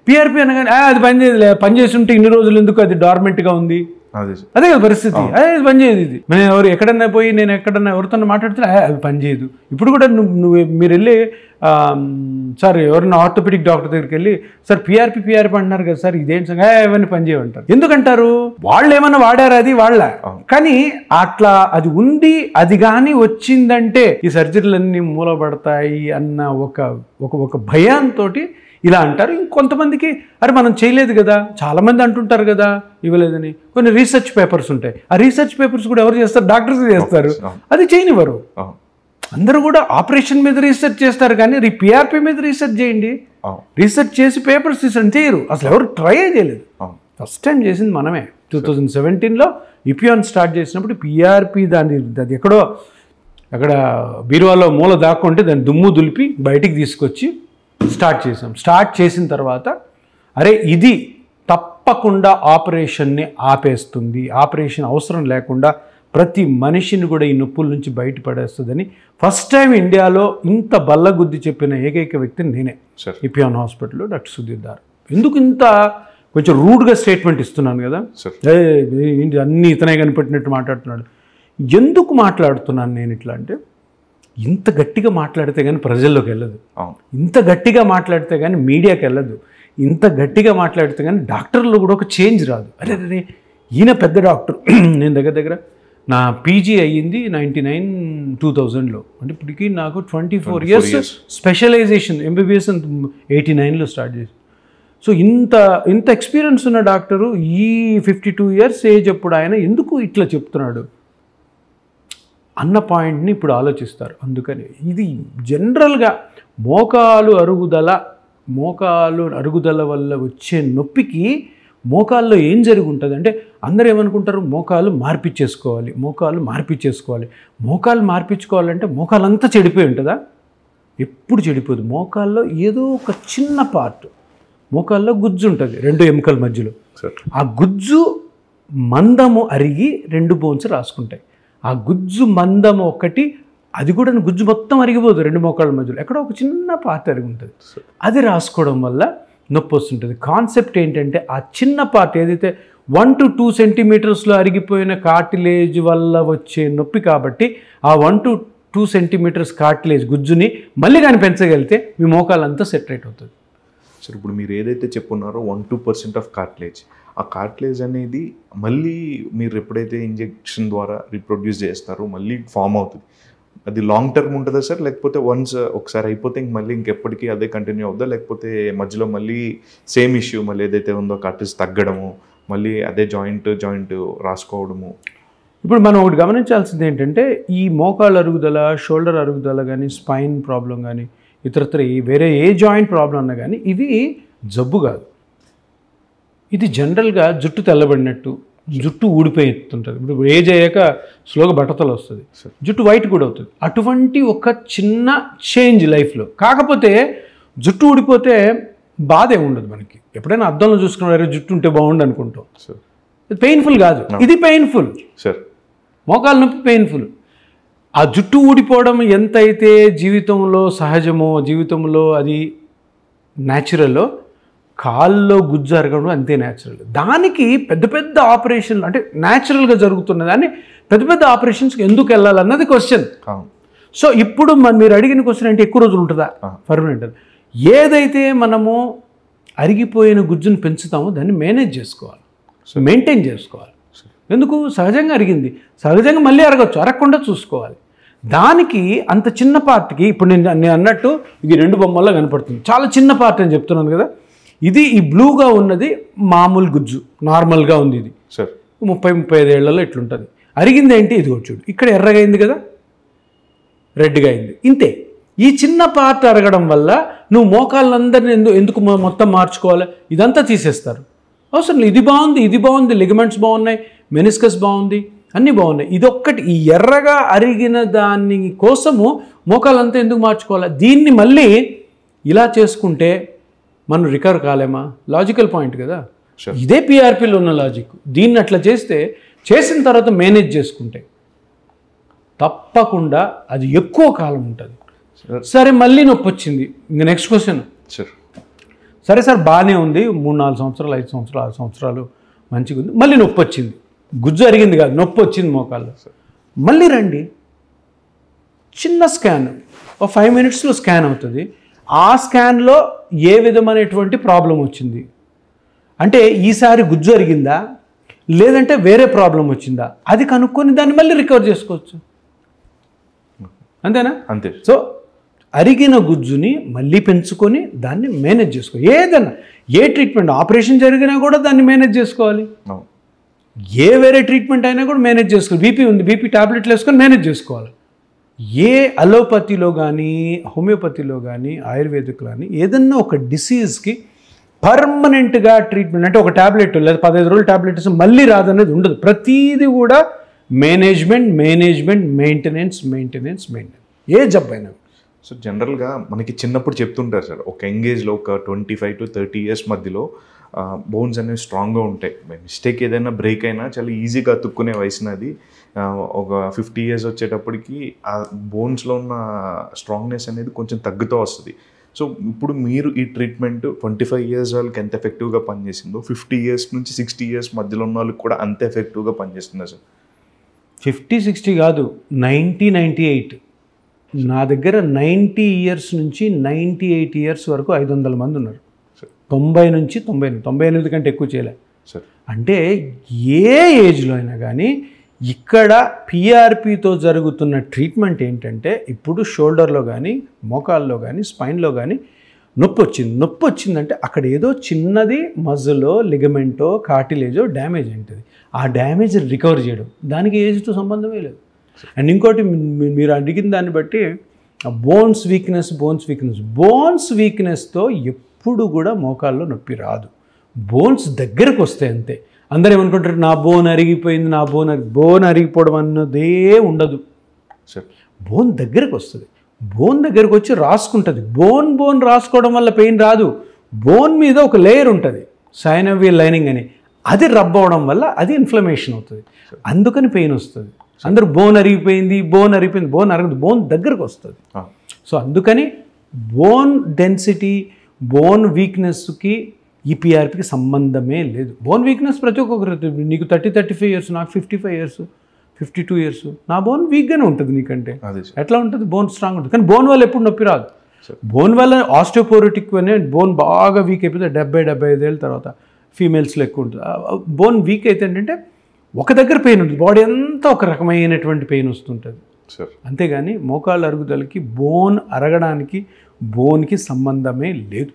PRP అనగానే అది పనిచేయదు, పనిచేసి ఉంటే ఇన్ని రోజులు ఎందుకు అది డార్మెంట్గా ఉంది, అదే కదా పరిస్థితి. అదే పనిచేయదు. ఇది నేను ఎక్కడన్నా పోయి నేను ఎక్కడన్నా ఎవరితో మాట్లాడుతున్నా అది పనిచేయదు. ఇప్పుడు కూడా మీరు వెళ్ళి సార్ ఎవరైనా ఆర్థోపెడిక్ డాక్టర్ దగ్గరికి వెళ్ళి సార్ పిఆర్పి అంటున్నారు కదా సార్, ఇదేంటి సార్ ఇవన్నీ పనిచేయమంటారు. ఎందుకంటారు? వాళ్ళు ఏమన్నా వాడారు, అది వాళ్ళ. కానీ అట్లా అది ఉంది, అది కానీ వచ్చిందంటే ఈ సర్జరీలన్నీ మూలపడతాయి అన్న ఒక భయంతో ఇలా అంటారు. ఇంకొంతమందికి అరే మనం చేయలేదు కదా, చాలామంది అంటుంటారు కదా ఇవ్వలేదని. కొన్ని రీసెర్చ్ పేపర్స్ ఉంటాయి, ఆ రీసెర్చ్ పేపర్స్ కూడా ఎవరు చేస్తారు? డాక్టర్స్ చేస్తారు. అది చేయనివ్వరు. అందరూ కూడా ఆపరేషన్ మీద రీసెర్చ్ చేస్తారు, కానీ పిఆర్పి మీద రీసెర్చ్ చేయండి. రీసెర్చ్ చేసి పేపర్స్ తీసండి, చేయరు. అసలు ఎవరు ట్రై చేయలేదు. ఫస్ట్ టైం చేసింది మనమే. 2017లో ఇపియాన్ స్టార్ట్ చేసినప్పుడు పిఆర్పి అది ఎక్కడో అక్కడ బీరువాలో మూల దాక్కుంటే దాన్ని దుమ్ము దులిపి బయటికి తీసుకొచ్చి స్టార్ట్ చేసాం. స్టార్ట్ చేసిన తర్వాత అరే ఇది తప్పకుండా ఆపరేషన్ని ఆపేస్తుంది, ఆపరేషన్ అవసరం లేకుండా ప్రతి మనిషిని కూడా ఈ నొప్పుల నుంచి బయటపడేస్తుందని ఫస్ట్ టైం ఇండియాలో ఇంత బల్లగుద్ది చెప్పిన ఏకైక వ్యక్తిని నేనే. ఇపియాన్ హాస్పిటల్లో డాక్టర్ సుధీర్ దార్. ఎందుకు ఇంత కొంచెం రూడ్గా స్టేట్మెంట్ ఇస్తున్నాను కదా, అన్నీ ఇతనే కనిపెట్టినట్టు మాట్లాడుతున్నాడు. ఎందుకు మాట్లాడుతున్నాను నేను ఇట్లా అంటే, ఇంత గట్టిగా మాట్లాడితే కానీ ప్రజల్లోకి వెళ్ళదు, ఇంత గట్టిగా మాట్లాడితే కానీ మీడియాకి వెళ్ళదు, ఇంత గట్టిగా మాట్లాడితే కానీ డాక్టర్లో కూడా ఒక చేంజ్ రాదు. అరే అరే ఈయన పెద్ద డాక్టర్. నేను దగ్గర నా పీజీ అయ్యింది 99-2000లో, అంటే ఇప్పటికీ నాకు 24 years స్పెషలైజేషన్. ఎంబీబీఎస్ 89లో స్టార్ట్ చేసి. సో ఇంత ఎక్స్పీరియన్స్ ఉన్న డాక్టరు ఈ 52 years ఏజ్ అప్పుడు ఆయన ఎందుకు ఇట్లా చెప్తున్నాడు అన్న పాయింట్ని ఇప్పుడు ఆలోచిస్తారు. అందుకని ఇది జనరల్గా మోకాలు అరుగుదల వల్ల వచ్చే నొప్పికి మోకాల్లో ఏం జరిగి ఉంటుంది అంటే, అందరూ ఏమనుకుంటారు మోకాలు మార్పిచ్చేసుకోవాలి. మోకాలు మార్పించుకోవాలంటే మోకాలంతా చెడిపోయి ఉంటుందా? ఎప్పుడు చెడిపోదు. మోకాల్లో ఏదో ఒక చిన్న పార్ట్, మోకాల్లో గుజ్జు ఉంటుంది 2 ఎముకల మధ్యలో. ఆ గుజ్జు మందము అరిగి 2 బోన్స్ రాసుకుంటాయి. ఆ గుజ్జు మందము ఒకటి, అది కూడా గుజ్జు మొత్తం అరిగిపోదు 2 మోకాళ్ళ మధ్యలో, ఎక్కడో ఒక చిన్న పార్ట్ అరిగి ఉంటుంది. అది రాసుకోవడం వల్ల నొప్పి వస్తుంటుంది. కాన్సెప్ట్ ఏంటంటే, ఆ చిన్న పార్ట్ ఏదైతే 1 to 2 centimeters అరిగిపోయిన కార్టిలేజ్ వల్ల వచ్చే నొప్పి కాబట్టి, ఆ 1 to 2 centimeters కార్టిలేజ్ గుజ్జుని మళ్ళీ కానీ పెంచగలిగితే మీ మోకాలంతా సెటరేట్ అవుతుంది. సార్ ఇప్పుడు మీరు ఏదైతే చెప్పున్నారో 1-2% ఆఫ్ కార్టిలేజ్, ఆ కార్టిలేజ్ అనేది మళ్ళీ మీరు ఎప్పుడైతే ఇంజెక్షన్ ద్వారా రీప్రొడ్యూస్ చేస్తారో మళ్ళీ ఫామ్ అవుతుంది. అది లాంగ్ టర్మ్ ఉంటుందా సార్, లేకపోతే ఒకసారి అయిపోతే మళ్ళీ ఇంకెప్పటికీ అదే కంటిన్యూ అవుతుందా, లేకపోతే మధ్యలో మళ్ళీ సేమ్ ఇష్యూ మళ్ళీ ఏదైతే ఉందో కార్టిలేజ్ తగ్గడము, మళ్ళీ అదే జాయింట్ రాసుకోవడము? ఇప్పుడు మనం ఒకటి గమనించాల్సింది ఏంటంటే, ఈ మోకాళ్ళ అరుగుదల, షోల్డర్ అరుగుదల కానీ, స్పైన్ ప్రాబ్లం కానీ, ఇతరత్ర వేరే ఏ జాయింట్ ప్రాబ్లం అన్నా కానీ ఇది జబ్బు కాదు. ఇది జనరల్గా జుట్టు తెల్లబడినట్టు, జుట్టు ఊడిపోతుంటుంది. ఇప్పుడు ఏజ్ అయ్యాక స్లోగా బట్టతలు వస్తుంది, జుట్టు వైట్ కూడా అవుతుంది. అటువంటి ఒక చిన్న చేంజ్ లైఫ్లో. కాకపోతే జుట్టు ఊడిపోతే బాధ ఏముండదు మనకి. ఎప్పుడైనా అద్దంలో చూసుకున్నారే జుట్టు ఉంటే బాగుండు అనుకుంటాం. పెయిన్ఫుల్ కాదు, ఇది పెయిన్ఫుల్. మోకాలు నొప్పి పెయిన్ఫుల్. ఆ జుట్టు ఊడిపోవడం ఎంతైతే జీవితంలో సహజమో, జీవితంలో అది న్యాచురల్లో, కాల్లో గుజ్జు అరగడం అంతే న్యాచురల్. దానికి పెద్ద పెద్ద ఆపరేషన్లు అంటే న్యాచురల్గా జరుగుతున్న దాన్ని పెద్ద పెద్ద ఆపరేషన్స్కి ఎందుకు వెళ్ళాలన్నది క్వశ్చన్. సో ఇప్పుడు మీరు అడిగిన క్వశ్చన్ అంటే ఎక్కువ రోజులు ఉంటుందా పర్మనెంట్? ఏదైతే మనము అరిగిపోయిన గుజ్జును పెంచుతామో దాన్ని మేనేజ్ చేసుకోవాలి, మెయింటైన్ చేసుకోవాలి. ఎందుకు? సహజంగా అరిగింది, సహజంగా మళ్ళీ అరగచ్చు, అరగకుండా చూసుకోవాలి. దానికి అంత చిన్న పార్ట్కి ఇప్పుడు నేను అన్నట్టు ఇది 2 బొమ్మల్లో కనపడుతుంది, చాలా చిన్న పార్ట్ అని చెప్తున్నాను కదా. ఇది ఈ బ్లూగా ఉన్నది మామూలు గుజ్జు, నార్మల్గా ఉంది. ఇది 30-35 ఏళ్లలో ఇట్లుంటుంది. అరిగింది ఏంటి? ఇది చూడు, ఇక్కడ ఎర్రగా అయింది కదా, రెడ్గా అయింది, ఇంతే. ఈ చిన్న పార్ట్ అరగడం వల్ల నువ్వు మోకాళ్ళందరినీ ఎందుకు మొత్తం మార్చుకోవాలి? ఇదంతా తీసేస్తారు, అవసరం లేదు. ఇది బాగుంది, లిగమెంట్స్ బాగున్నాయి, మెనిస్కస్ బాగుంది, అన్నీ బాగున్నాయి. ఇదొక్కటి, ఈ ఎర్రగా అరిగిన దాని కోసము మోకాలంతా ఎందుకు మార్చుకోవాలి? దీన్ని మళ్ళీ ఇలా చేసుకుంటే మనం రికవర్ కాలేమా? లాజికల్ పాయింట్ కదా. ఇదే పిఆర్పిలో ఉన్న లాజిక్. దీన్ని అట్లా చేసిన తర్వాత మేనేజ్ చేసుకుంటే తప్పకుండా అది ఎక్కువ కాలం ఉంటుంది. సరే మళ్ళీ నొప్పి వచ్చింది, ఇంకా నెక్స్ట్ క్వశ్చన్, సరే సార్ బాగానే ఉంది, 3-4 సంవత్సరాలు 5 సంవత్సరాలు 6 సంవత్సరాలు మంచిగా ఉంది, మళ్ళీ నొప్పి వచ్చింది, గుజ్జు అరిగింది కాదు నొప్పి వచ్చింది మోకాల్లో, మళ్ళీ రండి, చిన్న స్కాన్, ఒక 5 minutesలో స్కాన్ అవుతుంది. ఆ స్కాన్లో ఏ విధమైనటువంటి ప్రాబ్లం వచ్చింది అంటే ఈసారి గుజ్జు అరిగిందా లేదంటే వేరే ప్రాబ్లం వచ్చిందా అది కనుక్కొని దాన్ని మళ్ళీ రికవర్ చేసుకోవచ్చు. అంతేనా? అంతే. సో అరిగిన గుజ్జుని మళ్ళీ పెంచుకొని దాన్ని మేనేజ్ చేసుకోవాలి. ఏదన్నా ఏ ట్రీట్మెంట్, ఆపరేషన్ జరిగినా కూడా దాన్ని మేనేజ్ చేసుకోవాలి. ఏ వేరే ట్రీట్మెంట్ అయినా కూడా మేనేజ్ చేసుకోవాలి. బీపీ ఉంది, బీపీ టాబ్లెట్లు వేసుకొని మేనేజ్ చేసుకోవాలి. ఏ అలోపతిలో కానీ హోమియోపతిలో కానీ ఆయుర్వేదిక్లో కానీ ఏదన్నా ఒక డిసీజ్కి పర్మనెంట్గా ట్రీట్మెంట్ అంటే ఒక ట్యాబ్లెట్ లేదా 15 రోజులు ట్యాబ్లెట్ ఇస్తే మళ్ళీ రాదనేది ఉండదు. ప్రతీది కూడా మేనేజ్మెంట్, మెయింటెనెన్స్. ఏ జబ్బైనా. సో జనరల్గా మనకి చిన్నప్పుడు చెప్తుంటారు సార్, ఒక యంగేజ్లో ఒక 25 to 30 years మధ్యలో బోన్స్ అనేవి స్ట్రాంగ్గా ఉంటాయి. మిస్టేక్ ఏదైనా బ్రేక్ అయినా చాలా ఈజీగా అతుక్కునే వయసునది. ఒక 50 years వచ్చేటప్పటికి ఆ బోన్స్లో ఉన్న స్ట్రాంగ్నెస్ అనేది కొంచెం తగ్గుతూ వస్తుంది. సో ఇప్పుడు మీరు ఈ ట్రీట్మెంట్ 25 years వాళ్ళకి ఎంత ఎఫెక్టివ్గా పనిచేసిందో 50 years నుంచి 60 years మధ్యలో ఉన్న వాళ్ళకి కూడా అంత ఎఫెక్టివ్గా పనిచేస్తుందా సార్? 50-60 కాదు, 90-98. నా దగ్గర 90 years నుంచి 98 years వరకు 500 మంది ఉన్నారు. 90 నుంచి 98 కంటే ఎక్కువ చేయలే. అంటే ఏ ఏజ్లో అయినా కానీ ఇక్కడ పిఆర్పితో జరుగుతున్న ట్రీట్మెంట్ ఏంటంటే ఇప్పుడు షోల్డర్లో కానీ మోకాల్లో కానీ స్పైన్లో కానీ నొప్పి వచ్చిందంటే అక్కడ ఏదో చిన్నది మజిలో లిగమెంటో కార్టిలేజో డ్యామేజ్ ఉంటుంది. ఆ డ్యామేజ్ రికవర్ చేయడం, దానికి ఏజ్తో సంబంధమే లేదు. అండ్ ఇంకోటి మీరు అడిగిన దాన్ని బట్టి బోన్స్ వీక్నెస్తో ఎప్పుడు కూడా మోకాల్లో నొప్పి రాదు. బోన్స్ దగ్గరకు వస్తాయి అంతే. అందరూ ఏమనుకుంటారు నా బోన్ అరిగిపోయింది, బోన్ అరిగిపోవడం అన్నదే ఉండదు. బోన్ దగ్గరకు వస్తుంది, బోన్ దగ్గరకు వచ్చి రాసుకుంటుంది. బోన్ రాసుకోవడం వల్ల పెయిన్ రాదు. బోన్ మీద ఒక లేయర్ ఉంటుంది, సైనోవియల్ లైనింగ్ అని, అది రబ్ అవ్వడం వల్ల అది ఇన్ఫ్లమేషన్ అవుతుంది, అందుకని పెయిన్ వస్తుంది. అందరూ బోన్ అరిగిపోయింది, బోన్ అరగదు, బోన్ దగ్గరకు వస్తుంది. సో అందుకని బోన్ డెన్సిటీ, బోన్ వీక్నెస్కి ఈపీఆర్పికి సంబంధమే లేదు. బోన్ వీక్నెస్ ప్రతి ఒక్కొక్కరు, నీకు 30-35 years, నాకు 55 years 52 years, నా బోన్ వీక్గానే ఉంటుంది నీకంటే. ఎట్లా ఉంటుంది? బోన్ స్ట్రాంగ్ ఉంటుంది, కానీ బోన్ వల్ల ఎప్పుడు నొప్పి రాదు. బోన్ వల్ల ఆస్టియోపోరోటిక్ అనే బోన్ బాగా వీక్ అయిపోతే 70-75 ఏళ్ళ తర్వాత ఫీమేల్స్లో ఎక్కువ ఉంటుంది. బోన్ వీక్ అయితే ఏంటంటే ఒక దగ్గర పెయిన్ ఉంటుంది, బాడీ అంతా ఒక రకమైనటువంటి పెయిన్ వస్తుంటుంది. అంతేగాని మోకాళ్ళ అరుగుదలకి బోన్ అరగడానికి బోన్కి సంబంధమే లేదు.